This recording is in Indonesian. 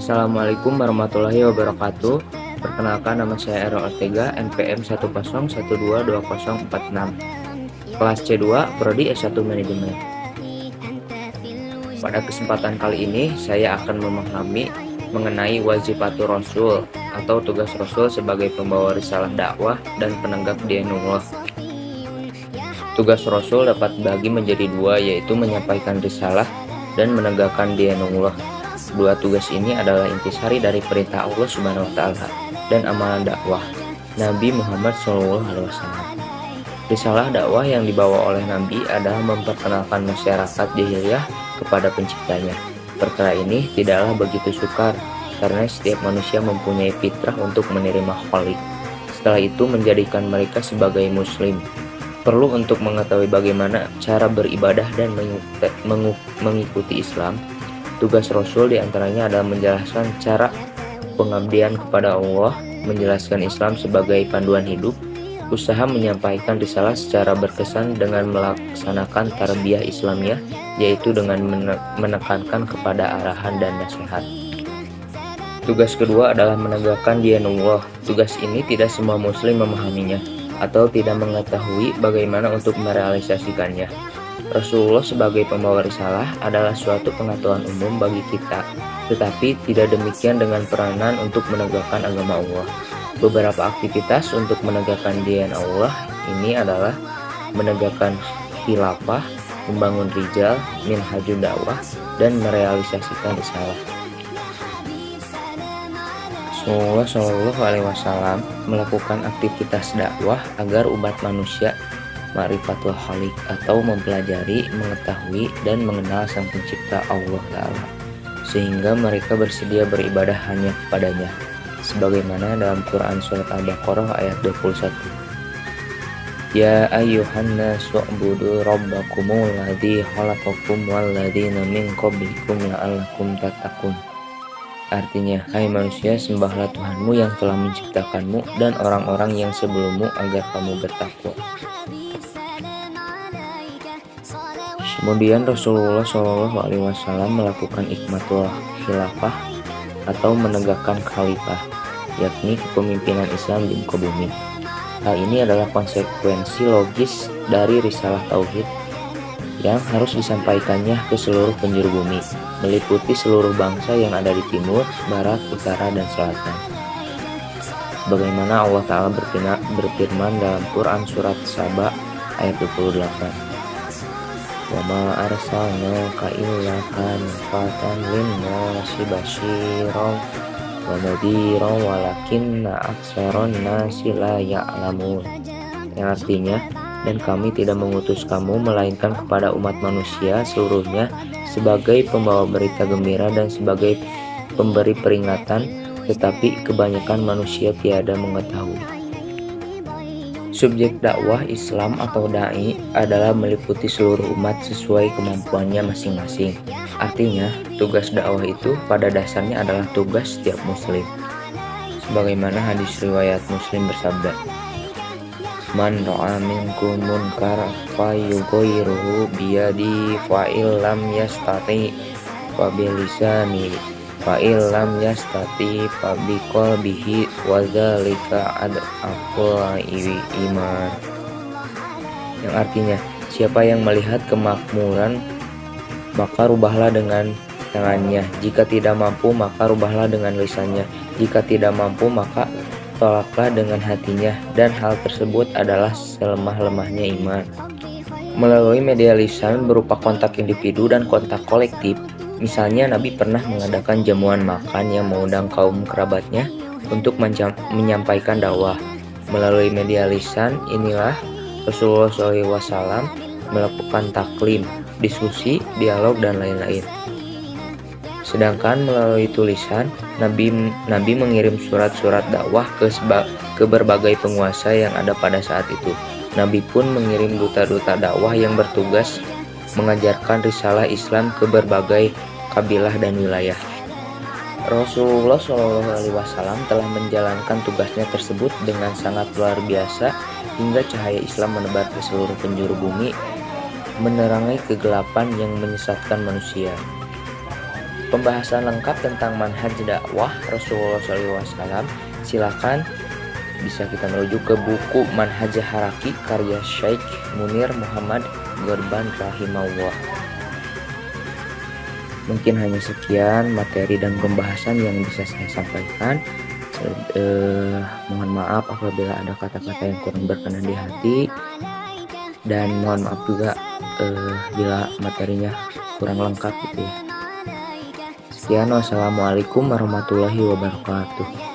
Assalamualaikum warahmatullahi wabarakatuh. Perkenalkan, nama saya Errol Ortega, NPM 101122046, kelas C2, Prodi S1 Manajemen. Pada kesempatan kali ini, saya akan memahami mengenai wazifatur Rasul atau tugas Rasul sebagai pembawa risalah dakwah dan penegak dinullah. Tugas Rasul dapat dibagi menjadi dua, yaitu menyampaikan risalah dan menegakkan dinullah. Dua tugas ini adalah intisari dari perintah Allah Subhanahu wa Ta'ala dan amalan dakwah Nabi Muhammad SAW. Risalah dakwah yang dibawa oleh Nabi adalah memperkenalkan masyarakat jahiliyah kepada penciptanya. Perkara ini tidaklah begitu sukar karena setiap manusia mempunyai fitrah untuk menerima Khalik. Setelah itu menjadikan mereka sebagai muslim. Perlu untuk mengetahui bagaimana cara beribadah dan mengikuti Islam. Tugas Rasul diantaranya adalah menjelaskan cara pengabdian kepada Allah, menjelaskan Islam sebagai panduan hidup, usaha menyampaikan risalah secara berkesan dengan melaksanakan tarbiyah Islamiyah, yaitu dengan menekankan kepada arahan dan nasihat. Tugas kedua adalah menegakkan dinullah. Tugas ini tidak semua muslim memahaminya atau tidak mengetahui bagaimana untuk merealisasikannya. Rasulullah sebagai pembawa risalah adalah suatu pengetahuan umum bagi kita, tetapi tidak demikian dengan peranan untuk menegakkan agama Allah. Beberapa aktivitas untuk menegakkan din Allah ini adalah menegakkan khilafah, membangun rijal, minhajul dakwah, dan merealisasikan risalah. Rasulullah Shallallahu Alaihi Wasallam melakukan aktivitas dakwah agar umat manusia ma'rifatul khaliq atau mempelajari, mengetahui, dan mengenal Sang Pencipta Allah Ta'ala, sehingga mereka bersedia beribadah hanya kepadanya, sebagaimana dalam Quran Surat Al-Baqarah ayat 21. Ya ayyuhan nasu u'budu rabbakumul ladzi khalaqakum wal ladzina min qablikum la'allakum tattaqun. Artinya, hai manusia, sembahlah Tuhanmu yang telah menciptakanmu dan orang-orang yang sebelummu agar kamu bertakwa. Kemudian Rasulullah SAW melakukan ikmatul khilafah atau menegakkan khalifah, yakni kepemimpinan Islam di muka bumi. Hal ini adalah konsekuensi logis dari risalah tauhid yang harus disampaikannya ke seluruh penjuru bumi, meliputi seluruh bangsa yang ada di timur, barat, utara, dan selatan. Bagaimana Allah Ta'ala berfirman dalam Quran Surat Saba ayat 28. Wa ma arsalnaka illa kaffatan lin-nasi basyiran wa nadhiran walakinna aktsaran nasi la ya'lamun. Yang artinya, dan kami tidak mengutus kamu melainkan kepada umat manusia seluruhnya sebagai pembawa berita gembira dan sebagai pemberi peringatan, tetapi kebanyakan manusia tiada mengetahui. Subjek dakwah Islam atau dai adalah meliputi seluruh umat sesuai kemampuannya masing-masing. Artinya, tugas dakwah itu pada dasarnya adalah tugas setiap muslim. Sebagaimana hadis riwayat Muslim bersabda, Man ra'a minkum munkar falyughayyirhu biyadi fa illam yastati fa bilisani fa illam yastati fa biqalbihi wa dzalika ad'aful iman. Yang artinya, siapa yang melihat kemakmuran maka rubahlah dengan tangannya, jika tidak mampu maka rubahlah dengan lisannya, jika tidak mampu maka tolaklah dengan hatinya, dan hal tersebut adalah selemah-lemahnya iman. Melalui media lisan berupa kontak individu dan kontak kolektif, misalnya Nabi pernah mengadakan jamuan makan yang mengundang kaum kerabatnya untuk menyampaikan dakwah. Melalui media lisan inilah Rasulullah SAW melakukan taklim, diskusi, dialog, dan lain-lain. Sedangkan melalui tulisan, Nabi mengirim surat-surat dakwah ke berbagai penguasa yang ada pada saat itu. Nabi pun mengirim duta-duta dakwah yang bertugas mengajarkan risalah Islam ke berbagai kabilah dan wilayah. Rasulullah SAW telah menjalankan tugasnya tersebut dengan sangat luar biasa hingga cahaya Islam menebar ke seluruh penjuru bumi, menerangi kegelapan yang menyesatkan manusia. pembahasan lengkap tentang manhaj dakwah Rasulullah SAW, silakan bisa kita merujuk ke buku Manhaj Haraki karya Syekh Munir Muhammad Gorban rahimahullah. Mungkin hanya sekian materi dan pembahasan yang bisa saya sampaikan. Mohon maaf apabila ada kata-kata yang kurang berkenan di hati, dan mohon maaf juga bila materinya kurang lengkap gitu ya. Sekian, wassalamualaikum warahmatullahi wabarakatuh.